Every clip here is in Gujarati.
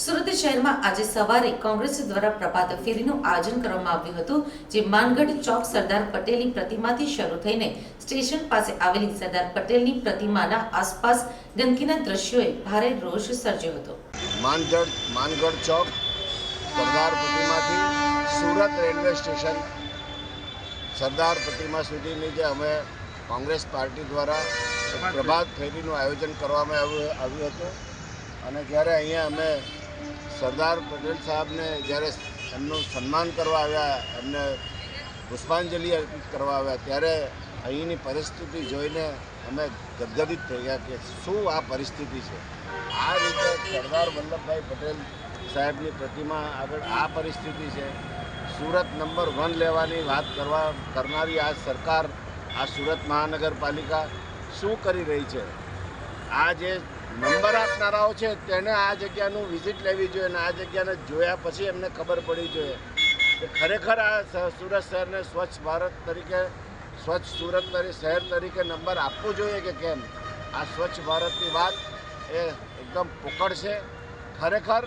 સુરત શહેરમાં આજે સવારે કોંગ્રેસ દ્વારા પ્રભાત ફેરીનું આયોજન કરવામાં આવ્યું હતું, જે માનગઢ ચોક સરદાર પટેલની પ્રતિમાથી શરૂ થઈને સ્ટેશન પાસે આવેલી સરદાર પટેલની પ્રતિમાના આસપાસ ગંદકીના દ્રશ્યોએ ભારે રોષ સર્જ્યો હતો। માનગઢ ચોક સરદાર પ્રતિમાથી સુરત રેલવે સ્ટેશન સરદાર પ્રતિમા સુધીની જે અમે કોંગ્રેસ પાર્ટી દ્વારા પ્રભાત ફેરીનું આયોજન કરવામાં આવ્યું હતું અને જ્યારે અહીંયા અમે સરદાર પટેલ સાહેબને જ્યારે એમનું સન્માન કરવા આવ્યા, એમને પુષ્પાંજલિ અર્પિત કરવા આવ્યા, ત્યારે અહીંની પરિસ્થિતિ જોઈને અમે ગદગદિત થઈ ગયા કે શું આ પરિસ્થિતિ છે। આ રીતે સરદાર વલ્લભભાઈ પટેલ સાહેબની પ્રતિમા આગળ આ પરિસ્થિતિ છે। સુરત નંબર 1 લેવાની વાત કરનારી આ સરકાર, આ સુરત મહાનગરપાલિકા શું કરી રહી છે? આ જે નંબર આપનારાઓ છે તેને આ જગ્યાનું વિઝિટ લેવી જોઈએ અને આ જગ્યાને જોયા પછી એમને ખબર પડી જોઈએ કે ખરેખર આ સુરત શહેરને સ્વચ્છ ભારત તરીકે, સ્વચ્છ સુરત શહેર તરીકે નંબર આપવો જોઈએ કે કેમ। આ સ્વચ્છ ભારતની વાત એ એકદમ પોકળ છે। ખરેખર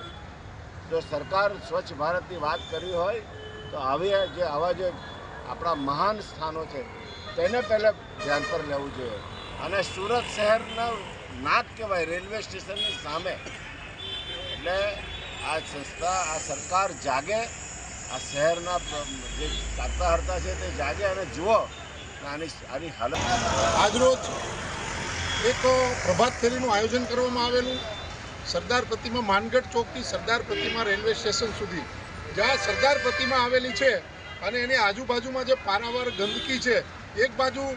જો સરકાર સ્વચ્છ ભારતની વાત કરી હોય તો આવા જે આપણા મહાન સ્થાનો છે તેને પહેલાં ધ્યાન પર લેવું જોઈએ અને સુરત શહેરના નાક કહેવાય રેલવે સ્ટેશનની સામે। એટલે આ સંસ્થા, આ સરકાર જાગે, આ શહેરના જે ચાલતા હરતા છે તે જાગે અને જુઓ આની હાલત। આજરોજ એક પ્રભાત ફેરીનું આયોજન કરવામાં આવેલું સરદાર પ્રતિમા માનગઢ ચોકથી સરદાર પ્રતિમા રેલવે સ્ટેશન સુધી, જ્યાં સરદાર પ્રતિમા આવેલી છે અને એની આજુબાજુમાં જે પારાવાર ગંદકી છે, એક બાજુ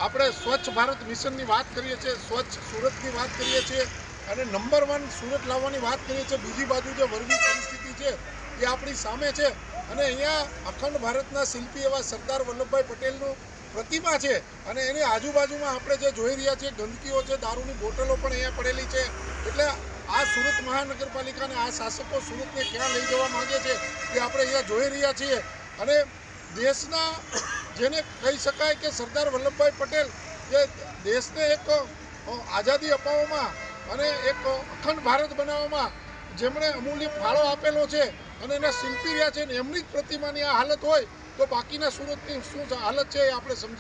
આપણે સ્વચ્છ ભારત મિશનની વાત કરીએ છીએ, સ્વચ્છ સુરતની વાત કરીએ છીએ અને નંબર 1 સુરત લાવવાની વાત કરીએ છીએ, બીજી બાજુ જે વરવી પરિસ્થિતિ છે એ આપણી સામે છે અને અહીંયા અખંડ ભારતના શિલ્પી એવા સરદાર વલ્લભભાઈ પટેલનું પ્રતિમા છે અને એની આજુબાજુમાં આપણે જે જોઈ રહ્યા છીએ ગંદકીઓ છે, દારૂની બોટલો પણ અહીંયા પડેલી છે। એટલે આ સુરત મહાનગરપાલિકાને, આ શાસકો સુરતને ક્યાં લઈ જવા માંગે છે એ આપણે અહીંયા જોઈ રહ્યા છીએ અને દેશના જેને કહી શકાય કે સરદાર વલ્લભભાઈ પટેલ જે દેશને એક આઝાદી અપાવવામાં અને એક અખંડ ભારત બનાવવામાં જેમણે અમૂલ્ય ફાળો આપેલો છે અને એના શિલ્પી રહ્યા છે, એમની જ પ્રતિમાની આ હાલત હોય તો બાકીના સુરતની શું હાલત છે એ આપણે સમજી